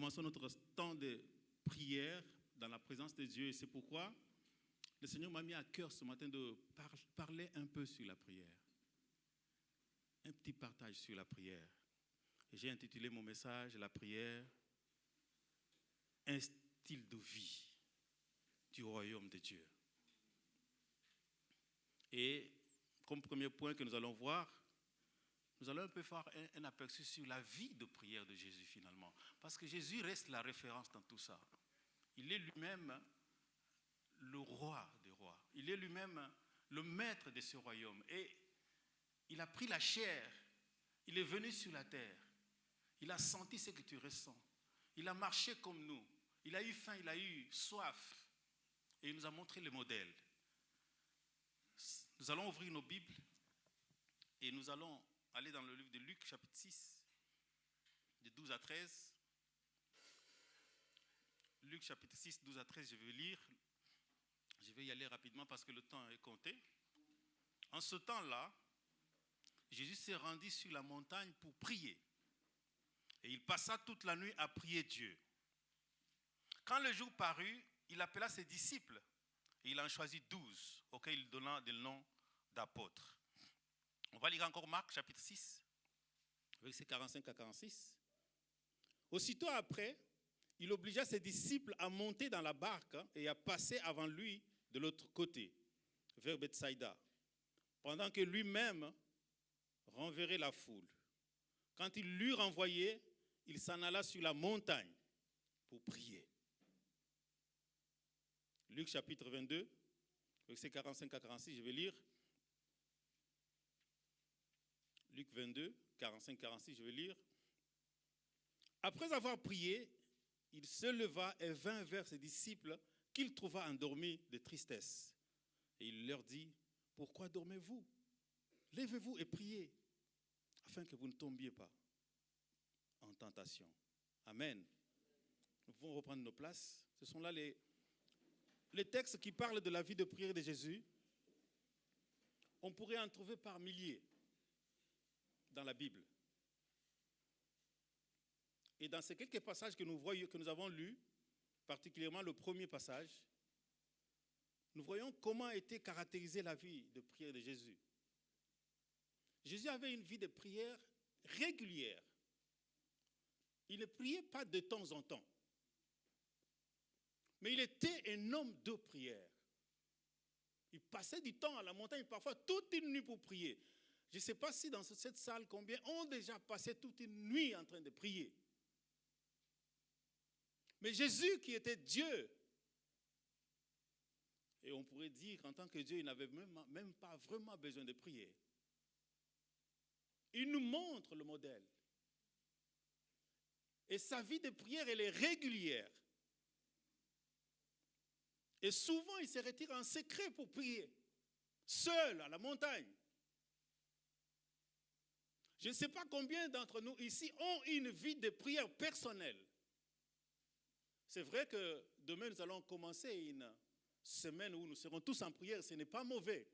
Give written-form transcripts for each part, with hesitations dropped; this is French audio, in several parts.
commençons notre temps de prière dans la présence de Dieu. Et c'est pourquoi le Seigneur m'a mis à cœur ce matin de parler un peu sur la prière. Un petit partage sur la prière. Et j'ai intitulé mon message « La prière, un style de vie du royaume de Dieu ». Et comme premier point que nous allons voir, nous allons un peu faire un aperçu sur la vie de prière de Jésus finalement. Parce que Jésus reste la référence dans tout ça. Il est lui-même le roi des rois. Il est lui-même le maître de ce royaume. Et il a pris la chair. Il est venu sur la terre. Il a senti ce que tu ressens. Il a marché comme nous. Il a eu faim, il a eu soif. Et il nous a montré le modèle. Nous allons ouvrir nos Bibles et nous allons aller dans le livre de Luc, chapitre 6, de 12 à 13. Luc, chapitre 6, 12 à 13, je vais lire. Je vais y aller rapidement parce que le temps est compté. En ce temps-là, Jésus s'est rendu sur la montagne pour prier. Et il passa toute la nuit à prier Dieu. Quand le jour parut, il appela ses disciples. Et il en choisit 12, auxquels il donna le nom d'apôtres. On va lire encore Marc, chapitre 6, versets 45 à 46. Aussitôt après, il obligea ses disciples à monter dans la barque et à passer avant lui de l'autre côté, vers Bethsaïda, pendant que lui-même renverrait la foule. Quand il l'eut renvoyé, il s'en alla sur la montagne pour prier. Luc chapitre 22, versets 45 à 46, je vais lire. Luc 22, 45-46, je vais lire. Après avoir prié, il se leva et vint vers ses disciples qu'il trouva endormis de tristesse. Et il leur dit, « Pourquoi dormez-vous? Levez-vous et priez, afin que vous ne tombiez pas en tentation. » Amen. Nous pouvons reprendre nos places. Ce sont là les textes qui parlent de la vie de prière de Jésus. On pourrait en trouver par milliers dans la Bible. Et dans ces quelques passages que nous avons lus, particulièrement le premier passage, nous voyons comment était caractérisée la vie de prière de Jésus. Jésus avait une vie de prière régulière. Il ne priait pas de temps en temps. Mais il était un homme de prière. Il passait du temps à la montagne, parfois toute une nuit pour prier. Je ne sais pas si dans cette salle, combien ont déjà passé toute une nuit en train de prier. Mais Jésus qui était Dieu, et on pourrait dire qu'en tant que Dieu, il n'avait même pas vraiment besoin de prier. Il nous montre le modèle. Et sa vie de prière, elle est régulière. Et souvent, il se retire en secret pour prier, seul à la montagne. Je ne sais pas combien d'entre nous ici ont une vie de prière personnelle. C'est vrai que demain, nous allons commencer une semaine où nous serons tous en prière. Ce n'est pas mauvais.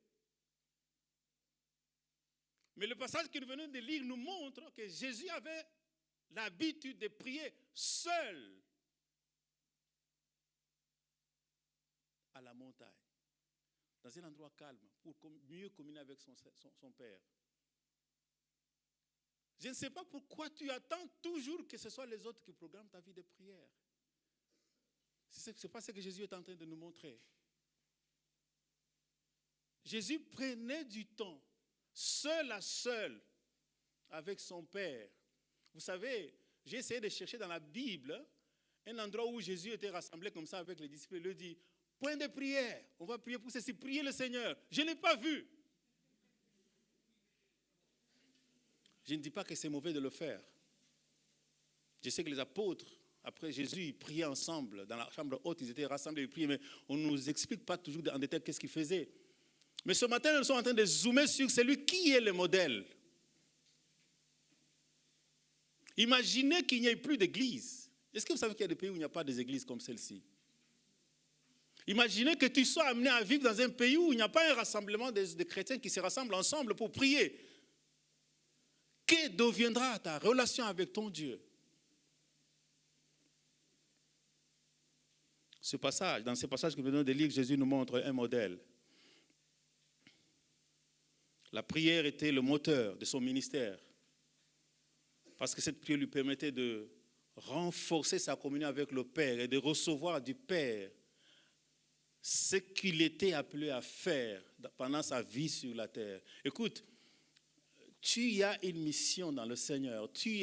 Mais le passage que nous venons de lire nous montre que Jésus avait l'habitude de prier seul à la montagne, dans un endroit calme, pour mieux communier avec son Père. Je ne sais pas pourquoi tu attends toujours que ce soit les autres qui programment ta vie de prière. Ce n'est pas ce que Jésus est en train de nous montrer. Jésus prenait du temps, seul à seul, avec son Père. Vous savez, j'ai essayé de chercher dans la Bible un endroit où Jésus était rassemblé comme ça avec les disciples. Il leur dit, point de prière, on va prier pour ceci, priez le Seigneur. Je n'ai pas vu. Je ne dis pas que c'est mauvais de le faire. Je sais que les apôtres, après Jésus, ils priaient ensemble. Dans la chambre haute, ils étaient rassemblés, ils priaient, mais on ne nous explique pas toujours en détail qu'est-ce qu'ils faisaient. Mais ce matin, nous sommes en train de zoomer sur celui qui est le modèle. Imaginez qu'il n'y ait plus d'église. Est-ce que vous savez qu'il y a des pays où il n'y a pas d'église comme celle-ci? Imaginez que tu sois amené à vivre dans un pays où il n'y a pas un rassemblement de chrétiens qui se rassemblent ensemble pour prier. Que deviendra ta relation avec ton Dieu? Dans ce passage que nous venons de lire, Jésus nous montre un modèle. La prière était le moteur de son ministère. Parce que cette prière lui permettait de renforcer sa communion avec le Père et de recevoir du Père ce qu'il était appelé à faire pendant sa vie sur la terre. Écoute, tu as une mission dans le Seigneur. Il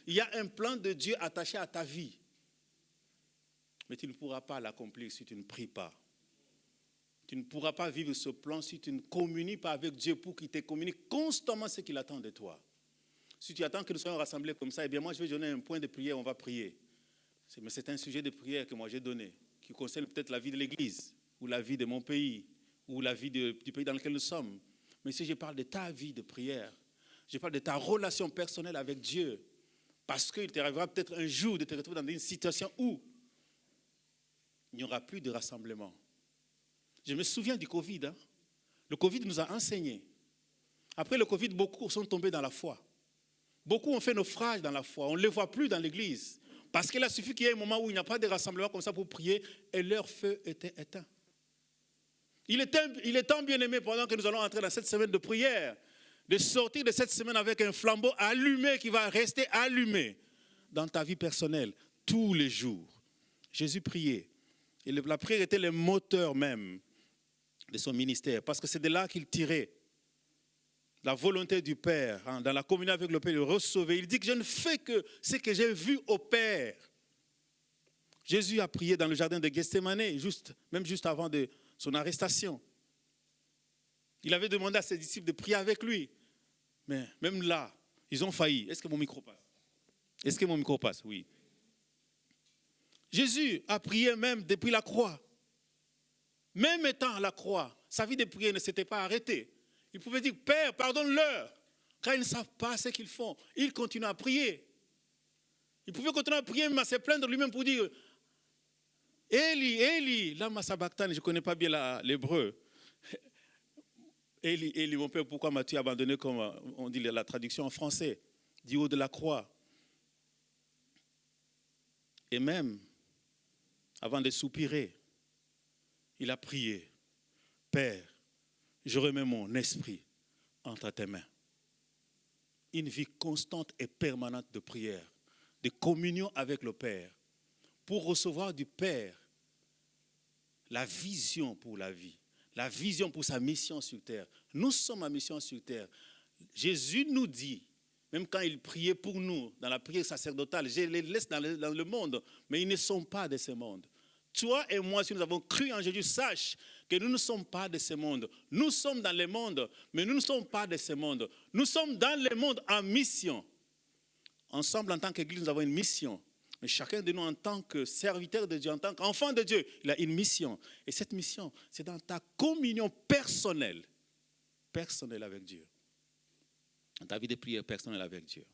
y a un plan de Dieu attaché à ta vie. Mais tu ne pourras pas l'accomplir si tu ne pries pas. Tu ne pourras pas vivre ce plan si tu ne communies pas avec Dieu pour qu'il te communique constamment ce qu'il attend de toi. Si tu attends que nous soyons rassemblés comme ça, eh bien moi je vais donner un point de prière, on va prier. Mais c'est un sujet de prière que moi j'ai donné, qui concerne peut-être la vie de l'Église, ou la vie de mon pays, ou la vie du pays dans lequel nous sommes. Mais si je parle de ta vie de prière, je parle de ta relation personnelle avec Dieu, parce qu'il t'arrivera peut-être un jour de te retrouver dans une situation où il n'y aura plus de rassemblement. Je me souviens du Covid. Le Covid nous a enseigné. Après le Covid, beaucoup sont tombés dans la foi. Beaucoup ont fait naufrage dans la foi. On ne les voit plus dans l'église. Parce qu'il a suffi qu'il y ait un moment où il n'y a pas de rassemblement comme ça pour prier et leur feu était éteint. Il est temps bien aimé pendant que nous allons entrer dans cette semaine de prière, de sortir de cette semaine avec un flambeau allumé qui va rester allumé dans ta vie personnelle tous les jours. Jésus priait. Et la prière était le moteur même de son ministère parce que c'est de là qu'il tirait la volonté du Père, dans la communion avec le Père, le recevoir. Il dit que je ne fais que ce que j'ai vu au Père. Jésus a prié dans le jardin de Gethsémane, même juste avant son arrestation. Il avait demandé à ses disciples de prier avec lui. Mais même là, ils ont failli. Est-ce que mon micro passe? Est-ce que mon micro passe? Oui. Jésus a prié même depuis la croix. Même étant à la croix, sa vie de prière ne s'était pas arrêtée. Il pouvait dire, Père, pardonne-leur, car ils ne savent pas ce qu'ils font. Il continue à prier. Il pouvait continuer à prier, mais à se plaindre lui-même pour dire, Eli, Eli, lama sabachthani, je ne connais pas bien l'hébreu. Eli, Eli, mon Père, pourquoi m'as-tu abandonné, comme on dit la traduction en français, du haut de la croix. Et même, avant de soupirer, il a prié, Père, je remets mon esprit entre tes mains. Une vie constante et permanente de prière, de communion avec le Père, pour recevoir du Père la vision pour la vie, la vision pour sa mission sur terre. Nous sommes en mission sur terre. Jésus nous dit, même quand il priait pour nous, dans la prière sacerdotale, je les laisse dans le monde, mais ils ne sont pas de ce monde. Toi et moi, si nous avons cru en Jésus, sache que nous ne sommes pas de ce monde. Nous sommes dans le monde, mais nous ne sommes pas de ce monde. Nous sommes dans le monde en mission. Ensemble, en tant qu'Église, nous avons une mission. Mais chacun de nous, en tant que serviteur de Dieu, en tant qu'enfant de Dieu, il a une mission. Et cette mission, c'est dans ta communion personnelle avec Dieu. Dans ta vie de prière personnelle avec Dieu.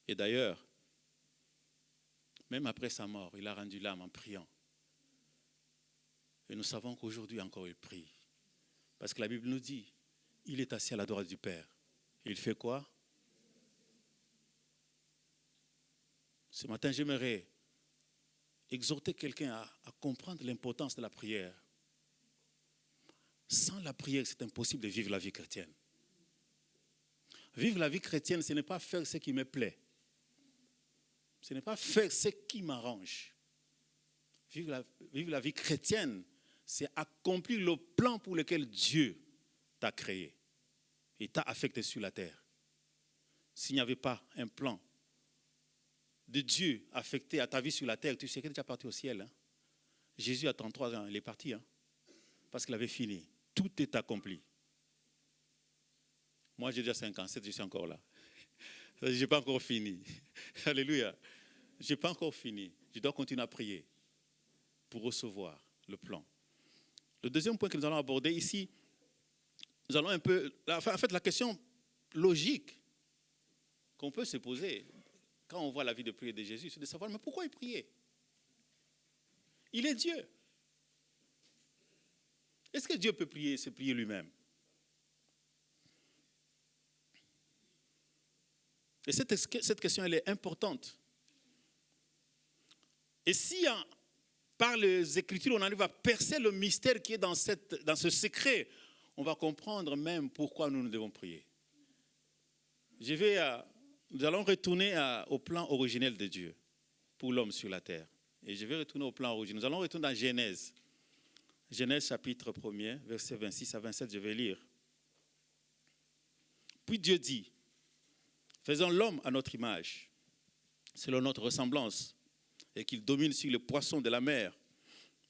Et d'ailleurs, même après sa mort, il a rendu l'âme en priant. Et nous savons qu'aujourd'hui encore il prie. Parce que la Bible nous dit, il est assis à la droite du Père. Et il fait quoi? Ce matin, j'aimerais exhorter quelqu'un à comprendre l'importance de la prière. Sans la prière, c'est impossible de vivre la vie chrétienne. Vivre la vie chrétienne, ce n'est pas faire ce qui me plaît. Ce n'est pas faire ce qui m'arrange. Vivre la vie chrétienne, c'est accomplir le plan pour lequel Dieu t'a créé et t'a affecté sur la terre. S'il n'y avait pas un plan de Dieu affecté à ta vie sur la terre, tu sais qu'il est déjà parti au ciel. Jésus a 33 ans, il est parti, parce qu'il avait fini. Tout est accompli. Moi, j'ai déjà 57, je suis encore là. Je n'ai pas encore fini. Alléluia. Je n'ai pas encore fini. Je dois continuer à prier pour recevoir le plan. Le deuxième point que nous allons aborder ici, nous allons un peu... En fait, la question logique qu'on peut se poser quand on voit la vie de prière de Jésus, c'est de savoir, mais pourquoi il priait? Il est Dieu. Est-ce que Dieu peut se prier lui-même? Et cette question, elle est importante. Et si par les Écritures, on arrive à percer le mystère qui est dans ce secret, on va comprendre même pourquoi nous devons prier. Nous allons retourner au plan originel de Dieu pour l'homme sur la terre. Et je vais retourner au plan originel. Nous allons retourner dans Genèse. Genèse chapitre 1er, versets 26 à 27, je vais lire. Puis Dieu dit, faisons l'homme à notre image, selon notre ressemblance, et qu'il domine sur les poissons de la mer,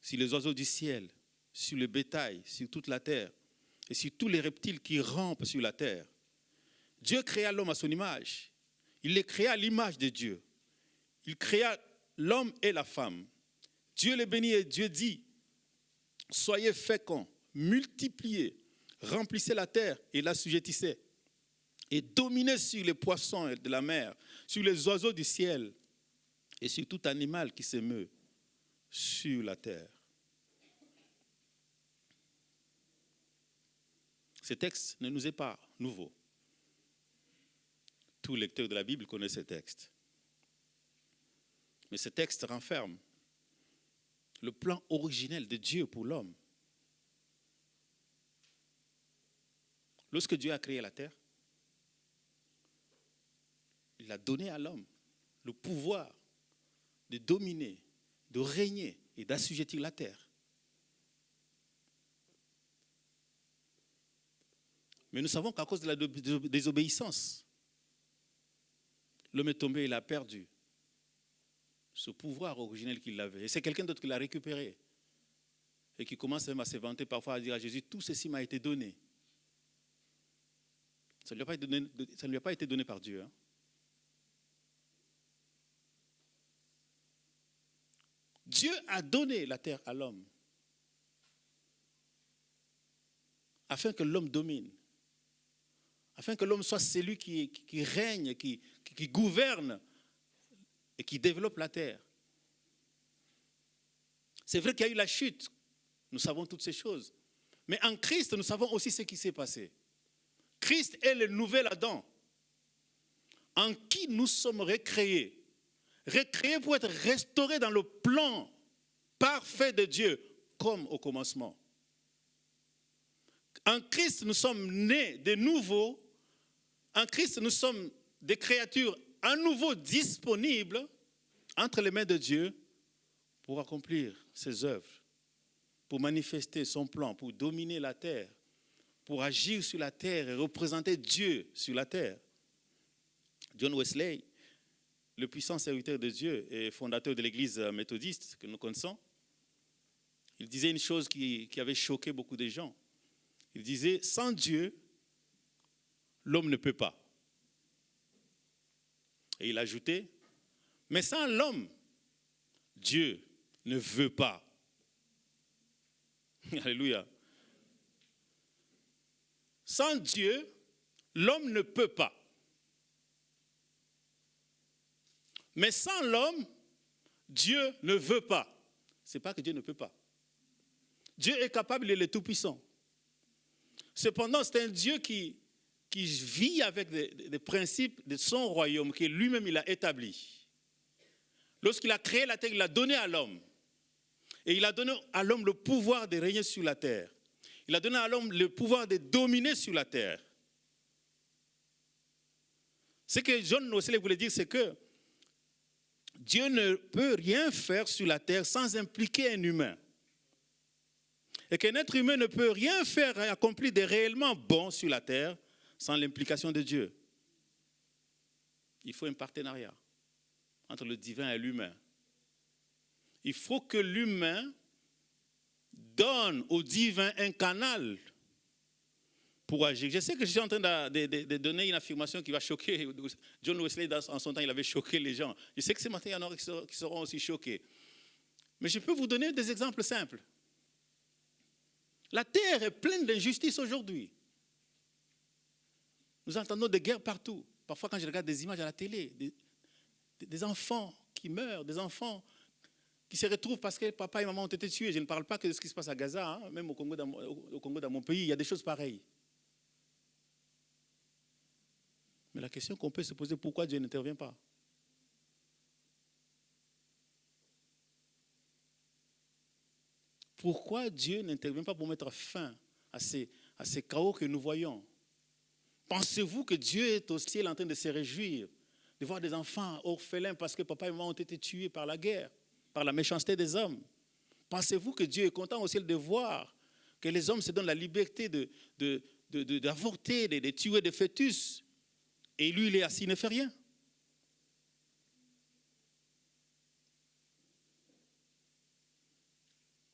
sur les oiseaux du ciel, sur le bétail, sur toute la terre, et sur tous les reptiles qui rampent sur la terre. Dieu créa l'homme à son image. Il les créa à l'image de Dieu. Il créa l'homme et la femme. Dieu les bénit et Dieu dit, soyez féconds, multipliez, remplissez la terre et l'assujettissez, et dominez sur les poissons de la mer, sur les oiseaux du ciel, et sur tout animal qui se meut sur la terre. Ce texte ne nous est pas nouveau. Tout lecteur de la Bible connaît ce texte. Mais ce texte renferme le plan originel de Dieu pour l'homme. Lorsque Dieu a créé la terre, il a donné à l'homme le pouvoir de dominer, de régner et d'assujettir la terre. Mais nous savons qu'à cause de la désobéissance, l'homme est tombé et il a perdu ce pouvoir originel qu'il avait. Et c'est quelqu'un d'autre qui l'a récupéré. Et qui commence même à se vanter parfois à dire à Jésus, tout ceci m'a été donné. Ça ne lui a pas été donné par Dieu. Hein. Dieu a donné la terre à l'homme afin que l'homme domine, afin que l'homme soit celui qui règne, qui gouverne et qui développe la terre. C'est vrai qu'il y a eu la chute, nous savons toutes ces choses. Mais en Christ, nous savons aussi ce qui s'est passé. Christ est le nouvel Adam, en qui nous sommes recréés pour être restaurés dans le plan parfait de Dieu, comme au commencement. En Christ, nous sommes nés de nouveau. En Christ, nous sommes des créatures à nouveau disponibles entre les mains de Dieu pour accomplir ses œuvres, pour manifester son plan, pour dominer la terre, pour agir sur la terre et représenter Dieu sur la terre. John Wesley, le puissant serviteur de Dieu et fondateur de l'église méthodiste que nous connaissons, il disait une chose qui avait choqué beaucoup de gens. Il disait, sans Dieu, l'homme ne peut pas. Et il ajoutait, mais sans l'homme, Dieu ne veut pas. Alléluia. Sans Dieu, l'homme ne peut pas. Mais sans l'homme, Dieu ne veut pas. Ce n'est pas que Dieu ne peut pas. Dieu est capable, il est tout-puissant. Cependant, c'est un Dieu qui vit avec des principes de son royaume que lui-même il a établi. Lorsqu'il a créé la terre, il l'a donné à l'homme. Et il a donné à l'homme le pouvoir de régner sur la terre. Il a donné à l'homme le pouvoir de dominer sur la terre. Ce que John Wesley voulait dire, c'est que Dieu ne peut rien faire sur la terre sans impliquer un humain. Et qu'un être humain ne peut rien faire et accomplir de réellement bon sur la terre sans l'implication de Dieu. Il faut un partenariat entre le divin et l'humain. Il faut que l'humain donne au divin un canal pour agir. Je sais que je suis en train de donner une affirmation qui va choquer. John Wesley, en son temps, il avait choqué les gens. Je sais que ce matin, il y en aura qui seront aussi choqués. Mais je peux vous donner des exemples simples. La terre est pleine d'injustices aujourd'hui. Nous entendons des guerres partout. Parfois, quand je regarde des images à la télé, des enfants qui meurent, des enfants qui se retrouvent parce que papa et maman ont été tués. Je ne parle pas que de ce qui se passe à Gaza, hein. Même au Congo, dans mon pays, il y a des choses pareilles. Mais la question qu'on peut se poser, pourquoi Dieu n'intervient pas? Pourquoi Dieu n'intervient pas pour mettre fin à ces chaos que nous voyons? Pensez-vous que Dieu est au ciel en train de se réjouir de voir des enfants orphelins parce que papa et maman ont été tués par la guerre, par la méchanceté des hommes? Pensez-vous que Dieu est content au ciel de voir que les hommes se donnent la liberté d'avorter, de tuer des fœtus, et lui, il est assis, il ne fait rien?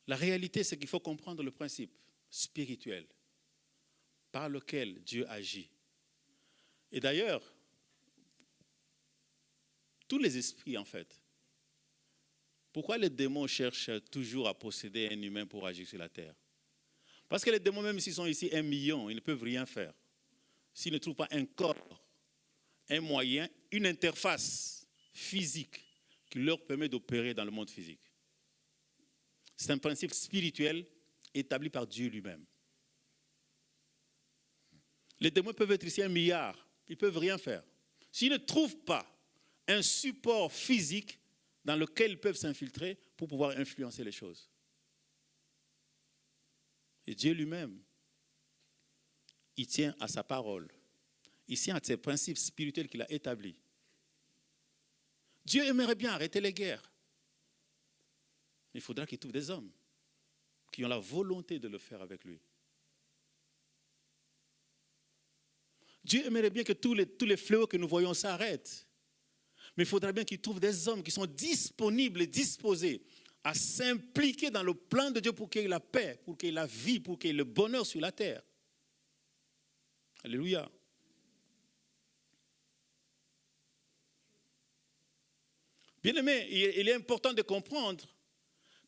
La réalité, c'est qu'il faut comprendre le principe spirituel par lequel Dieu agit. Et d'ailleurs, tous les esprits, en fait, pourquoi les démons cherchent toujours à posséder un humain pour agir sur la terre? Parce que les démons, même s'ils sont ici 1 million, ils ne peuvent rien faire. S'ils ne trouvent pas un corps, un moyen, une interface physique qui leur permet d'opérer dans le monde physique. C'est un principe spirituel établi par Dieu lui-même. Les démons peuvent être ici 1 milliard, ils ne peuvent rien faire. S'ils ne trouvent pas un support physique dans lequel ils peuvent s'infiltrer pour pouvoir influencer les choses. Et Dieu lui-même, il tient à sa parole. Il tient à ses principes spirituels qu'il a établis. Dieu aimerait bien arrêter les guerres. Il faudra qu'il trouve des hommes qui ont la volonté de le faire avec lui. Dieu aimerait bien que tous les fléaux que nous voyons s'arrêtent. Mais il faudra bien qu'il trouve des hommes qui sont disponibles et disposés à s'impliquer dans le plan de Dieu pour qu'il y ait la paix, pour qu'il y ait la vie, pour qu'il y ait le bonheur sur la terre. Alléluia. Bien-aimés, il est important de comprendre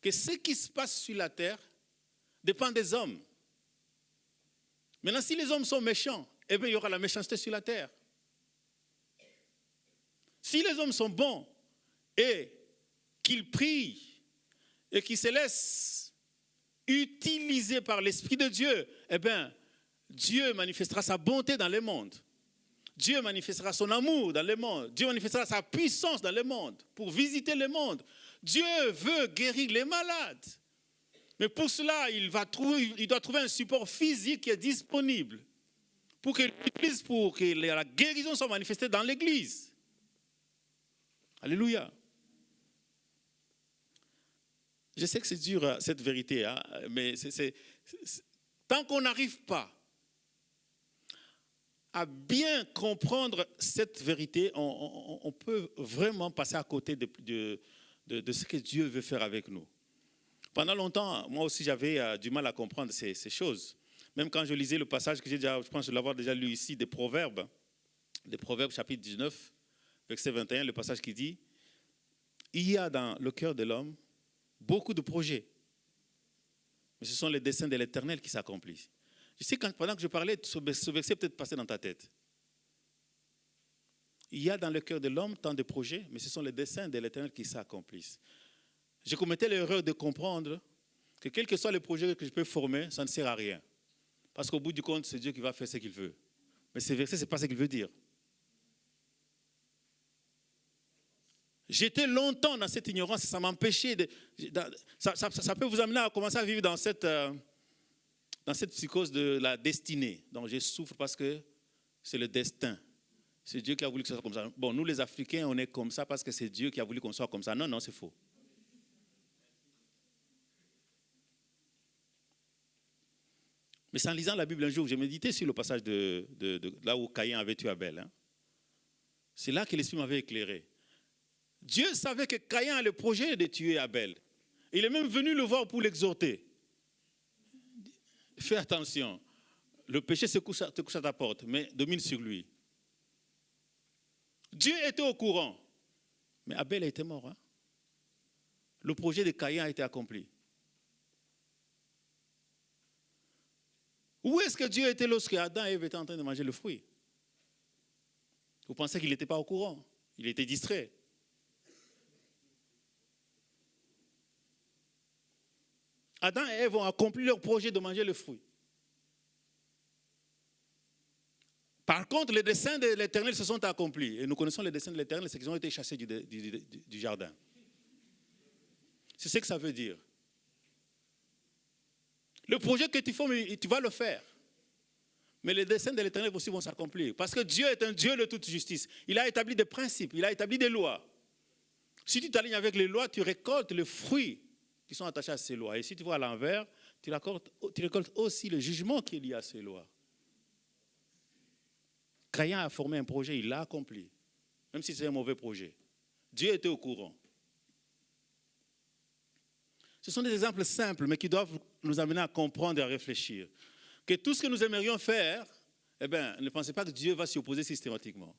que ce qui se passe sur la terre dépend des hommes. Maintenant, si les hommes sont méchants, eh bien, il y aura la méchanceté sur la terre. Si les hommes sont bons et qu'ils prient et qu'ils se laissent utiliser par l'Esprit de Dieu, eh bien, Dieu manifestera sa bonté dans le monde. Dieu manifestera son amour dans le monde. Dieu manifestera sa puissance dans le monde pour visiter le monde. Dieu veut guérir les malades. Mais pour cela, il doit trouver un support physique qui est disponible pour que la guérison soit manifestée dans l'Église. Alléluia. Je sais que c'est dur, cette vérité, hein, mais tant qu'on n'arrive pas à bien comprendre cette vérité, on peut vraiment passer à côté de ce que Dieu veut faire avec nous. Pendant longtemps, moi aussi, j'avais du mal à comprendre ces choses. Même quand je lisais le passage que je pense l'avoir déjà lu ici, des Proverbes chapitre 19, verset 21, le passage qui dit « Il y a dans le cœur de l'homme beaucoup de projets, mais ce sont les desseins de l'Éternel qui s'accomplissent. » Je sais que pendant que je parlais, ce verset peut-être passé dans ta tête. Il y a dans le cœur de l'homme tant de projets, mais ce sont les desseins de l'Éternel qui s'accomplissent. Je commettais l'erreur de comprendre que quels que soient les projets que je peux former, ça ne sert à rien. Parce qu'au bout du compte, c'est Dieu qui va faire ce qu'il veut. Mais ce verset, ce n'est pas ce qu'il veut dire. J'étais longtemps dans cette ignorance et ça m'empêchait ça peut vous amener à commencer à vivre dans cette psychose de la destinée. Donc je souffre parce que c'est le destin. C'est Dieu qui a voulu que ce soit comme ça. Bon, nous les Africains, on est comme ça parce que c'est Dieu qui a voulu qu'on soit comme ça. Non, c'est faux. Mais c'est en lisant la Bible un jour, j'ai médité sur le passage de là où Caïn avait tué Abel. Hein. C'est là que l'Esprit m'avait éclairé. Dieu savait que Caïn a le projet de tuer Abel. Il est même venu le voir pour l'exhorter. Fais attention, le péché te couche à ta porte, mais domine sur lui. Dieu était au courant, mais Abel a été mort. Hein? Le projet de Caïn a été accompli. Où est-ce que Dieu était lorsque Adam et Ève étaient en train de manger le fruit? Vous pensez qu'il n'était pas au courant? Il était distrait. Adam et Ève ont accompli leur projet de manger le fruit. Par contre, les desseins de l'Éternel se sont accomplis. Et nous connaissons les desseins de l'Éternel, c'est qu'ils ont été chassés du jardin. C'est ce que ça veut dire. Le projet que tu fais, tu vas le faire. Mais les desseins de l'Éternel aussi vont s'accomplir. Parce que Dieu est un Dieu de toute justice. Il a établi des principes, il a établi des lois. Si tu t'alignes avec les lois, tu récoltes les fruits qui sont attachés à ces lois. Et si tu vois à l'envers, tu récoltes aussi le jugement qui est lié à ces lois. Caïn a formé un projet, il l'a accompli. Même si c'est un mauvais projet. Dieu était au courant. Ce sont des exemples simples, mais qui doivent nous amener à comprendre et à réfléchir. Que tout ce que nous aimerions faire, eh bien, ne pensez pas que Dieu va s'y opposer systématiquement.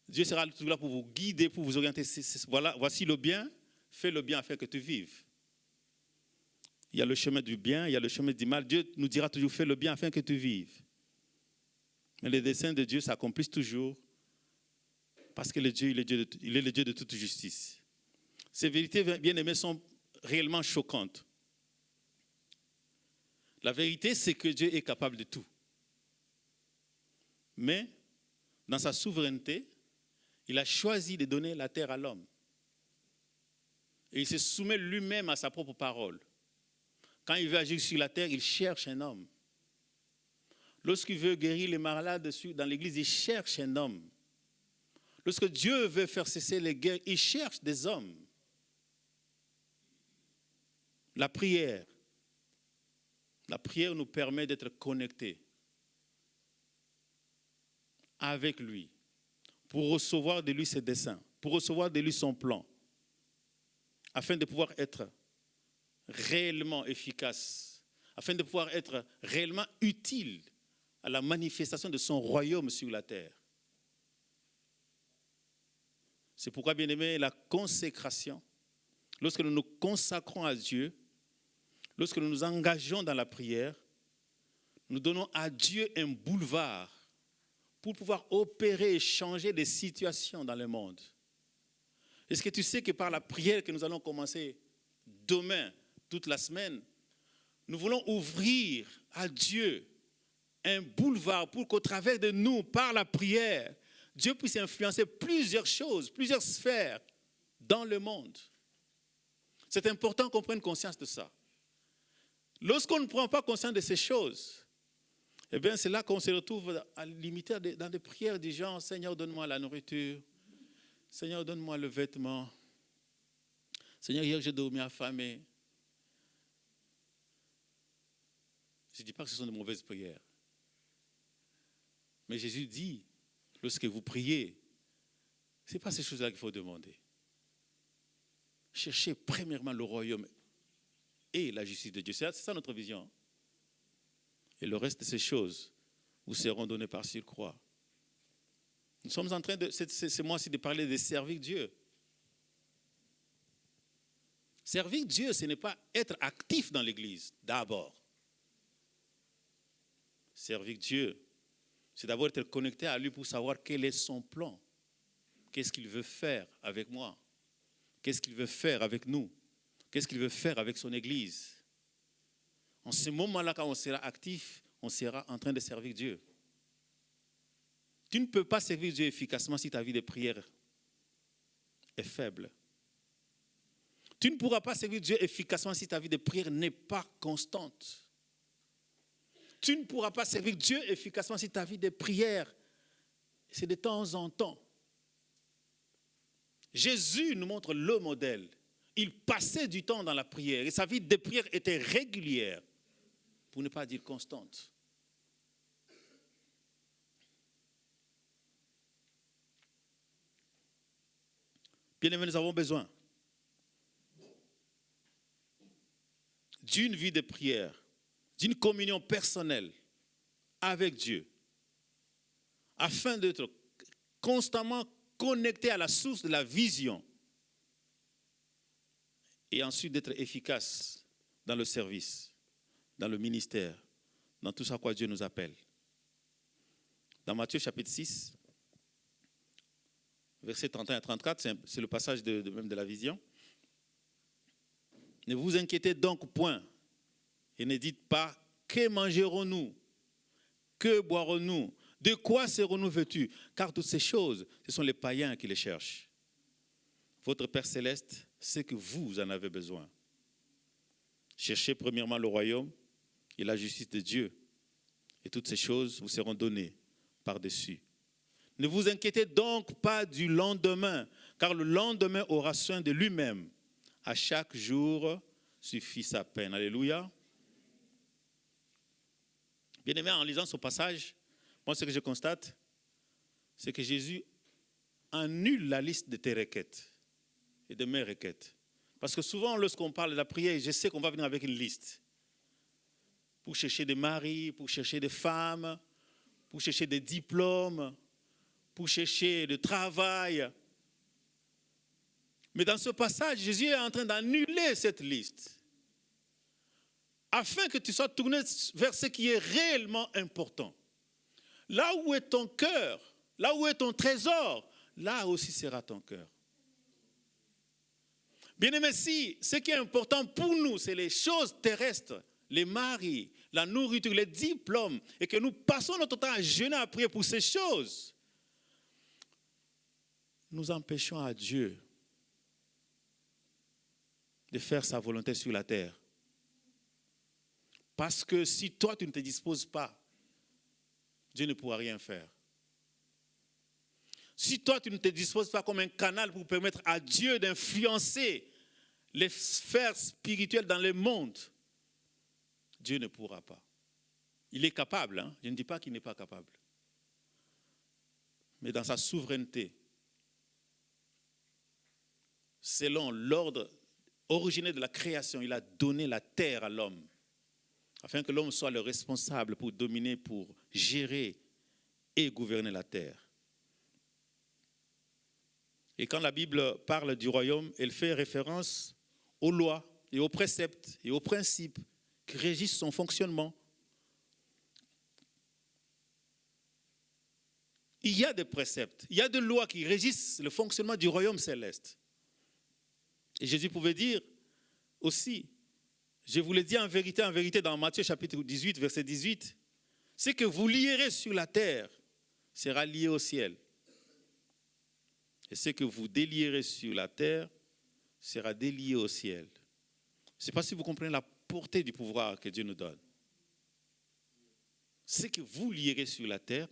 Dieu sera toujours là pour vous guider, pour vous orienter. Voilà, voici le bien, fais le bien afin que tu vives. Il y a le chemin du bien, il y a le chemin du mal. Dieu nous dira toujours, fais le bien afin que tu vives. Mais les desseins de Dieu s'accomplissent toujours parce que il est le Dieu de toute justice. Ces vérités, bien aimées, sont réellement choquantes. La vérité, c'est que Dieu est capable de tout. Mais, dans sa souveraineté, il a choisi de donner la terre à l'homme. Et il se soumet lui-même à sa propre parole. Quand il veut agir sur la terre, il cherche un homme. Lorsqu'il veut guérir les malades dans l'église, il cherche un homme. Lorsque Dieu veut faire cesser les guerres, il cherche des hommes. La prière nous permet d'être connectés avec lui, pour recevoir de lui ses desseins, pour recevoir de lui son plan, afin de pouvoir être réellement efficace, afin de pouvoir être réellement utile à la manifestation de son royaume sur la terre. C'est pourquoi, bien aimé, la consécration, lorsque nous nous consacrons à Dieu, lorsque nous nous engageons dans la prière, nous donnons à Dieu un boulevard pour pouvoir opérer et changer des situations dans le monde. Est-ce que tu sais que par la prière que nous allons commencer demain, toute la semaine, nous voulons ouvrir à Dieu un boulevard pour qu'au travers de nous, par la prière, Dieu puisse influencer plusieurs choses, plusieurs sphères dans le monde. C'est important qu'on prenne conscience de ça. Lorsqu'on ne prend pas conscience de ces choses, eh bien, c'est là qu'on se retrouve à limiter dans des prières du genre, Seigneur, donne-moi la nourriture. Seigneur, donne-moi le vêtement. Seigneur, hier, j'ai dormi affamé. Je ne dis pas que ce sont de mauvaises prières. Mais Jésus dit, lorsque vous priez, ce n'est pas ces choses-là qu'il faut demander. Cherchez premièrement le royaume et la justice de Dieu. C'est ça notre vision. Et le reste de ces choses vous seront données par surcroît. Nous sommes en train, ce mois-ci, de parler de servir Dieu. Servir Dieu, ce n'est pas être actif dans l'Église, d'abord. Servir Dieu, c'est d'abord être connecté à lui pour savoir quel est son plan. Qu'est-ce qu'il veut faire avec moi? Qu'est-ce qu'il veut faire avec nous? Qu'est-ce qu'il veut faire avec son Église? En ce moment-là, quand on sera actif, on sera en train de servir Dieu. Tu ne peux pas servir Dieu efficacement si ta vie de prière est faible. Tu ne pourras pas servir Dieu efficacement si ta vie de prière n'est pas constante. Tu ne pourras pas servir Dieu efficacement si ta vie de prière, c'est de temps en temps. Jésus nous montre le modèle. Il passait du temps dans la prière et sa vie de prière était régulière, pour ne pas dire constante. Bien-aimés, nous avons besoin d'une vie de prière, d'une communion personnelle avec Dieu, afin d'être constamment connecté à la source de la vision et ensuite d'être efficace dans le service, dans le ministère, dans tout ça à quoi Dieu nous appelle. Dans Matthieu chapitre 6, versets 31 à 34, c'est le passage même de la vision. Ne vous inquiétez donc point et ne dites pas que mangerons-nous, que boirons-nous, de quoi serons-nous vêtus, car toutes ces choses, ce sont les païens qui les cherchent. Votre Père céleste sait que vous en avez besoin. Cherchez premièrement le royaume et la justice de Dieu. Et toutes ces choses vous seront données par-dessus. Ne vous inquiétez donc pas du lendemain, car le lendemain aura soin de lui-même. À chaque jour suffit sa peine. Alléluia. Bien aimé, en lisant ce passage, moi ce que je constate, c'est que Jésus annule la liste de tes requêtes et de mes requêtes. Parce que souvent, lorsqu'on parle de la prière, je sais qu'on va venir avec une liste. Pour chercher des maris, pour chercher des femmes, pour chercher des diplômes, pour chercher du travail. Mais dans ce passage, Jésus est en train d'annuler cette liste. Afin que tu sois tourné vers ce qui est réellement important. Là où est ton cœur, là où est ton trésor, là aussi sera ton cœur. Bien-aimés, si ce qui est important pour nous, c'est les choses terrestres, les maris, la nourriture, les diplômes, et que nous passons notre temps à jeûner, à prier pour ces choses, nous empêchons à Dieu de faire sa volonté sur la terre. Parce que si toi, tu ne te disposes pas, Dieu ne pourra rien faire. Si toi, tu ne te disposes pas comme un canal pour permettre à Dieu d'influencer les sphères spirituelles dans le monde, Dieu ne pourra pas. Il est capable, hein? Je ne dis pas qu'il n'est pas capable. Mais dans sa souveraineté, selon l'ordre originaire de la création, il a donné la terre à l'homme, afin que l'homme soit le responsable pour dominer, pour gérer et gouverner la terre. Et quand la Bible parle du royaume, elle fait référence aux lois et aux préceptes et aux principes qui régissent son fonctionnement. Il y a des préceptes, il y a des lois qui régissent le fonctionnement du royaume céleste. Et Jésus pouvait dire aussi, je vous le dis en vérité, dans Matthieu chapitre 18, verset 18, ce que vous lierez sur la terre sera lié au ciel. Et ce que vous délierez sur la terre sera délié au ciel. Je ne sais pas si vous comprenez la portée du pouvoir que Dieu nous donne. Ce que vous lierez sur la terre,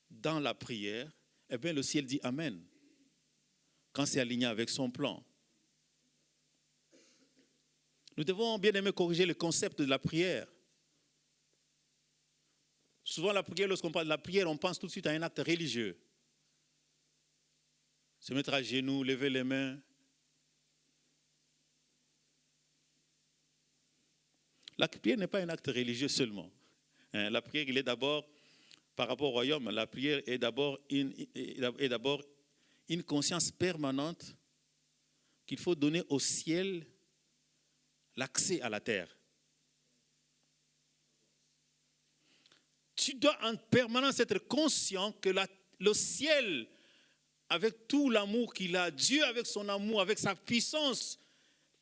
dans la prière, eh bien le ciel dit Amen. Quand c'est aligné avec son plan. Nous devons bien aimer corriger le concept de la prière. Souvent la prière, lorsqu'on parle de la prière, on pense tout de suite à un acte religieux. Se mettre à genoux, lever les mains. La prière n'est pas un acte religieux seulement. La prière, il est d'abord, par rapport au royaume, la prière est d'abord une conscience permanente qu'il faut donner au ciel l'accès à la terre. Tu dois en permanence être conscient que le ciel, avec tout l'amour qu'il a, Dieu avec son amour, avec sa puissance,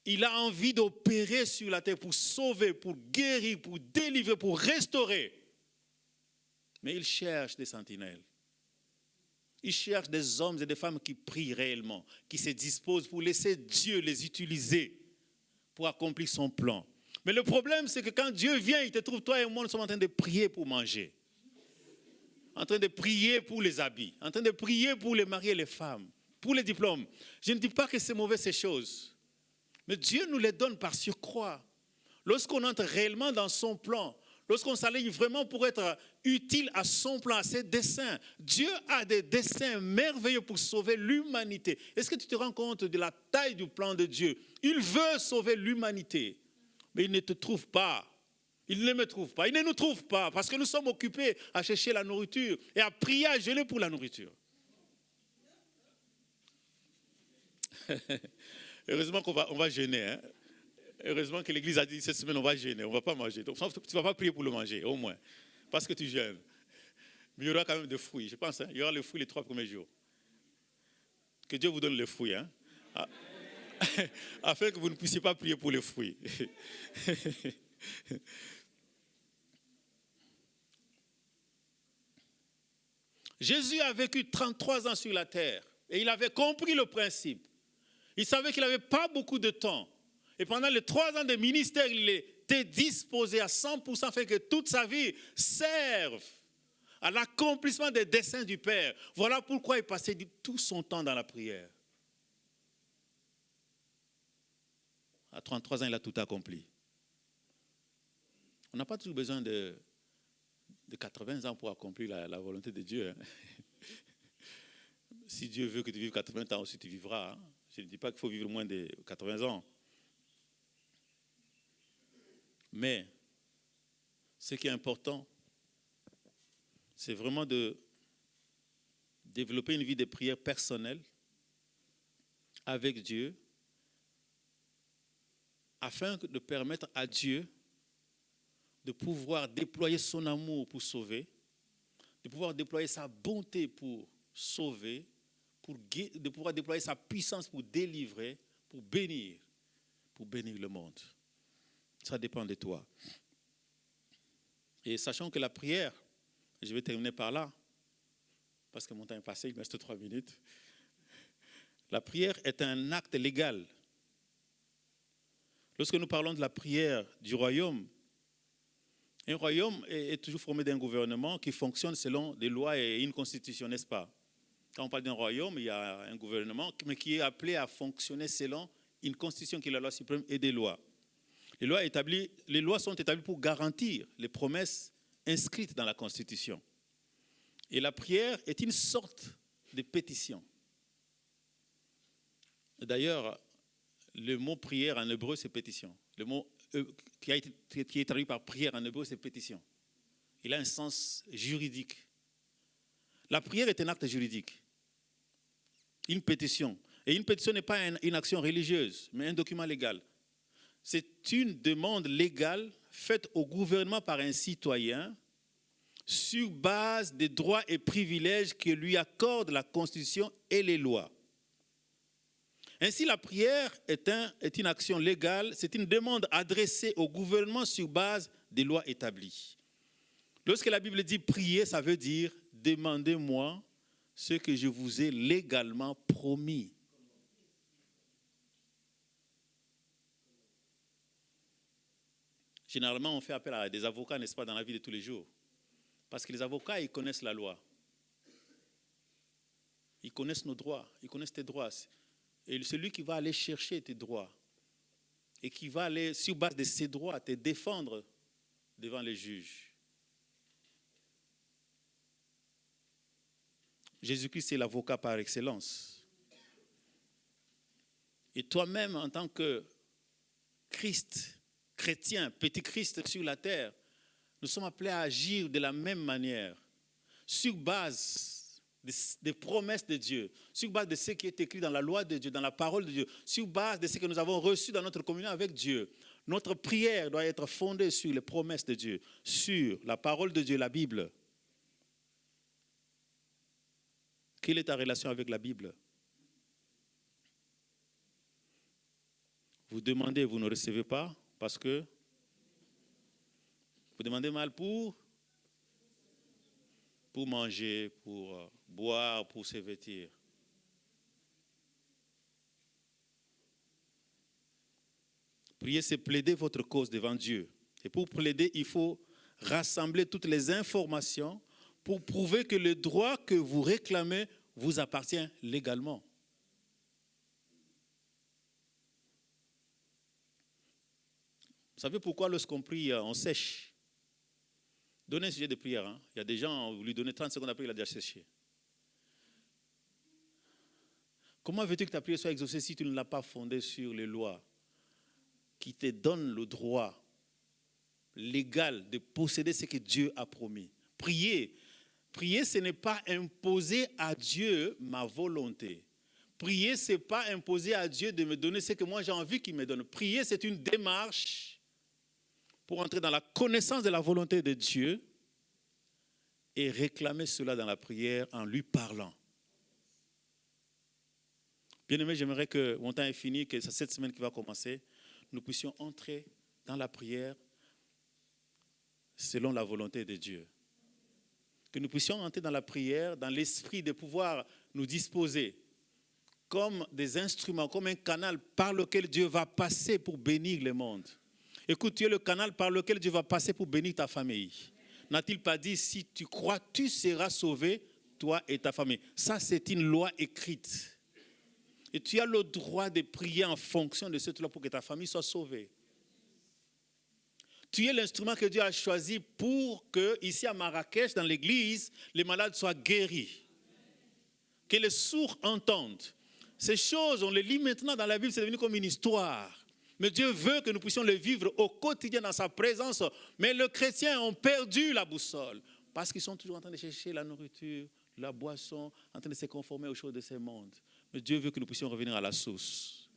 il a envie d'opérer sur la terre pour sauver, pour guérir, pour délivrer, pour restaurer. Mais il cherche des sentinelles. Il cherche des hommes et des femmes qui prient réellement, qui se disposent pour laisser Dieu les utiliser pour accomplir son plan. Mais le problème, c'est que quand Dieu vient, il te trouve, toi et moi, nous sommes en train de prier pour manger. En train de prier pour les habits. En train de prier pour les maris et les femmes. Pour les diplômes. Je ne dis pas que c'est mauvais ces choses. Mais Dieu nous les donne par surcroît. Lorsqu'on entre réellement dans son plan, lorsqu'on s'aligne vraiment pour être utile à son plan, à ses desseins, Dieu a des desseins merveilleux pour sauver l'humanité. Est-ce que tu te rends compte de la taille du plan de Dieu? Il veut sauver l'humanité, mais il ne te trouve pas. Il ne me trouve pas, il ne nous trouve pas, parce que nous sommes occupés à chercher la nourriture et à prier, à jeûner pour la nourriture. Heureusement qu'on va jeûner. Hein? Heureusement que l'Église a dit cette semaine on va jeûner, on ne va pas manger. Donc, tu ne vas pas prier pour le manger, au moins, parce que tu jeûnes. Mais il y aura quand même des fruits, je pense. Hein? Il y aura les fruits les 3 premiers jours. Que Dieu vous donne les fruits. Hein? Afin que vous ne puissiez pas prier pour les fruits. Jésus a vécu 33 ans sur la terre et il avait compris le principe. Il savait qu'il n'avait pas beaucoup de temps. Et pendant les 3 ans de ministère, il était disposé à 100% afin que toute sa vie serve à l'accomplissement des desseins du Père. Voilà pourquoi il passait tout son temps dans la prière. À 33 ans, il a tout accompli. On n'a pas toujours besoin de 80 ans pour accomplir la volonté de Dieu. Si Dieu veut que tu vives 80 ans aussi, tu vivras. Je ne dis pas qu'il faut vivre moins de 80 ans. Mais ce qui est important, c'est vraiment de développer une vie de prière personnelle avec Dieu afin de permettre à Dieu de pouvoir déployer son amour pour sauver, de pouvoir déployer sa bonté pour sauver, de pouvoir déployer sa puissance pour délivrer, pour bénir le monde. Ça dépend de toi. Et sachant que la prière, je vais terminer par là, parce que mon temps est passé, il me reste 3 minutes. La prière est un acte légal. Lorsque nous parlons de la prière du royaume, un royaume est toujours formé d'un gouvernement qui fonctionne selon des lois et une constitution, n'est-ce pas? Quand on parle d'un royaume, il y a un gouvernement, mais qui est appelé à fonctionner selon une constitution qui est la loi suprême et des lois. Les lois sont établies pour garantir les promesses inscrites dans la constitution. Et la prière est une sorte de pétition. D'ailleurs, le mot prière en hébreu, c'est pétition. Le mot qui est traduit par prière en hébreu, c'est pétition. Il a un sens juridique. La prière est un acte juridique. Une pétition. Et une pétition n'est pas une action religieuse, mais un document légal. C'est une demande légale faite au gouvernement par un citoyen sur base des droits et privilèges que lui accordent la Constitution et les lois. Ainsi, la prière est une action légale, c'est une demande adressée au gouvernement sur base des lois établies. Lorsque la Bible dit prier, ça veut dire demandez-moi ce que je vous ai légalement promis. Généralement, on fait appel à des avocats, n'est-ce pas, dans la vie de tous les jours. Parce que les avocats, ils connaissent la loi. Ils connaissent nos droits, ils connaissent tes droits. Et celui qui va aller chercher tes droits et qui va aller, sur base de ses droits, te défendre devant les juges. Jésus-Christ est l'avocat par excellence. Et toi-même, en tant que Christ, chrétien, petit Christ sur la terre, nous sommes appelés à agir de la même manière, sur base des promesses de Dieu, sur base de ce qui est écrit dans la loi de Dieu, dans la parole de Dieu, sur base de ce que nous avons reçu dans notre communion avec Dieu. Notre prière doit être fondée sur les promesses de Dieu, sur la parole de Dieu, la Bible. Quelle est ta relation avec la Bible? Vous demandez, vous ne recevez pas, parce que vous demandez mal pour manger, pour boire, pour se vêtir. Prier, c'est plaider votre cause devant Dieu. Et pour plaider, il faut rassembler toutes les informations pour prouver que le droit que vous réclamez vous appartient légalement. Vous savez pourquoi lorsqu'on prie, on sèche? Donnez un sujet de prière. Hein. Il y a des gens, vous lui donnez 30 secondes après, il a déjà séché. Comment veux-tu que ta prière soit exaucée si tu ne l'as pas fondée sur les lois qui te donnent le droit légal de posséder ce que Dieu a promis? Prier, ce n'est pas imposer à Dieu ma volonté. Prier, ce n'est pas imposer à Dieu de me donner ce que moi j'ai envie qu'il me donne. Prier, c'est une démarche pour entrer dans la connaissance de la volonté de Dieu et réclamer cela dans la prière en lui parlant. Bien-aimé, j'aimerais que mon temps est fini, que c'est cette semaine qui va commencer, nous puissions entrer dans la prière selon la volonté de Dieu. Que nous puissions entrer dans la prière, dans l'esprit de pouvoir nous disposer comme des instruments, comme un canal par lequel Dieu va passer pour bénir le monde. Écoute, tu es le canal par lequel Dieu va passer pour bénir ta famille. N'a-t-il pas dit, si tu crois, tu seras sauvé, toi et ta famille. Ça, c'est une loi écrite. Et tu as le droit de prier en fonction de cette loi pour que ta famille soit sauvée. Tu es l'instrument que Dieu a choisi pour que, ici à Marrakech, dans l'église, les malades soient guéris. Que les sourds entendent. Ces choses, on les lit maintenant dans la Bible, c'est devenu comme une histoire. Mais Dieu veut que nous puissions les vivre au quotidien dans sa présence. Mais les chrétiens ont perdu la boussole parce qu'ils sont toujours en train de chercher la nourriture, la boisson, en train de se conformer aux choses de ce monde. Mais Dieu veut que nous puissions revenir à la source,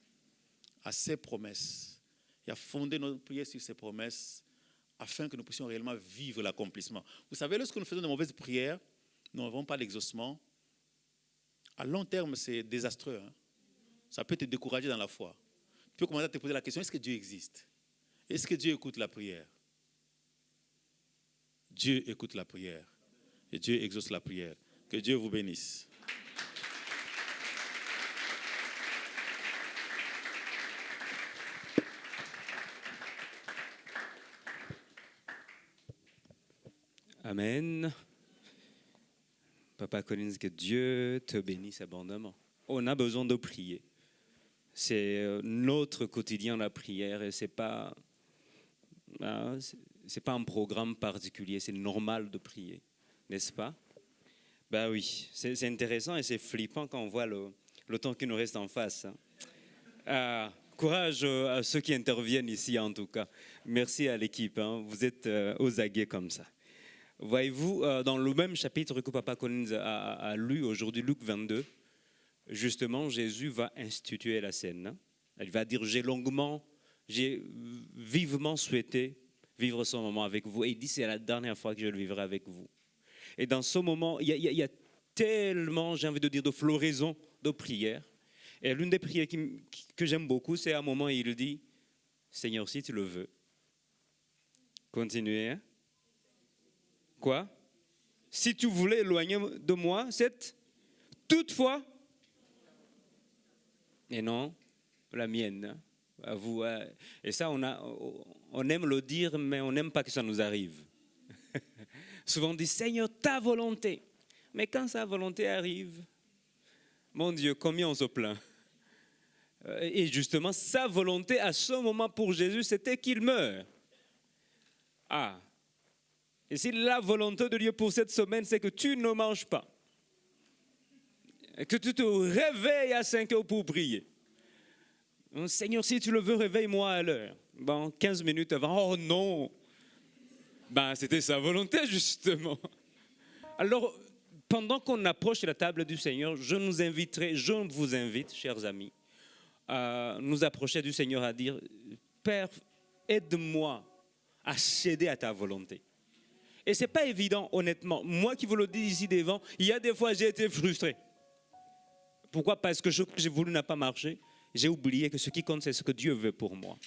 à ses promesses, et à fonder notre prière sur ses promesses afin que nous puissions réellement vivre l'accomplissement. Vous savez, lorsque nous faisons de mauvaises prières, nous n'avons pas l'exaucement. À long terme, c'est désastreux. Ça peut te décourager dans la foi. Tu peux commencer à te poser la question, est-ce que Dieu existe? Est-ce que Dieu écoute la prière? Dieu écoute la prière. Et Dieu exauce la prière. Que Dieu vous bénisse. Amen. Papa Collins, que Dieu te bénisse abondamment. On a besoin de prier. C'est notre quotidien, la prière, et c'est pas un programme particulier, c'est normal de prier, n'est-ce pas? Ben oui, c'est intéressant et c'est flippant quand on voit le temps qui nous reste en face. Courage à ceux qui interviennent ici en tout cas. Merci à l'équipe, vous êtes aux aguets comme ça. Voyez-vous, dans le même chapitre que Papa Collins a lu aujourd'hui, Luc 22, justement, Jésus va instituer la scène. Il va dire, j'ai vivement souhaité vivre ce moment avec vous. Et il dit, c'est la dernière fois que je le vivrai avec vous. Et dans ce moment, il y a tellement, j'ai envie de dire, de floraison de prières. Et l'une des prières que j'aime beaucoup, c'est à un moment où il dit, Seigneur, si tu le veux. Continuez. Quoi? Si tu voulais éloigner de moi, c'est toutefois. Et non, la mienne. À vous. Et ça, on aime le dire, mais on n'aime pas que ça nous arrive. Souvent on dit, Seigneur, ta volonté. Mais quand sa volonté arrive, mon Dieu, combien on se plaint. Et justement, sa volonté à ce moment pour Jésus, c'était qu'il meure. Et si la volonté de Dieu pour cette semaine, c'est que tu ne manges pas, que tu te réveilles à 5 heures pour prier. Seigneur, si tu le veux, réveille-moi à l'heure. 15 minutes avant, oh non. C'était sa volonté, justement. Alors, pendant qu'on approche la table du Seigneur, je vous invite, chers amis, à nous approcher du Seigneur à dire, Père, aide-moi à céder à ta volonté. Et ce n'est pas évident, honnêtement. Moi qui vous le dis ici devant, il y a des fois j'ai été frustré. Pourquoi? Parce que ce que j'ai voulu n'a pas marché. J'ai oublié que ce qui compte, c'est ce que Dieu veut pour moi.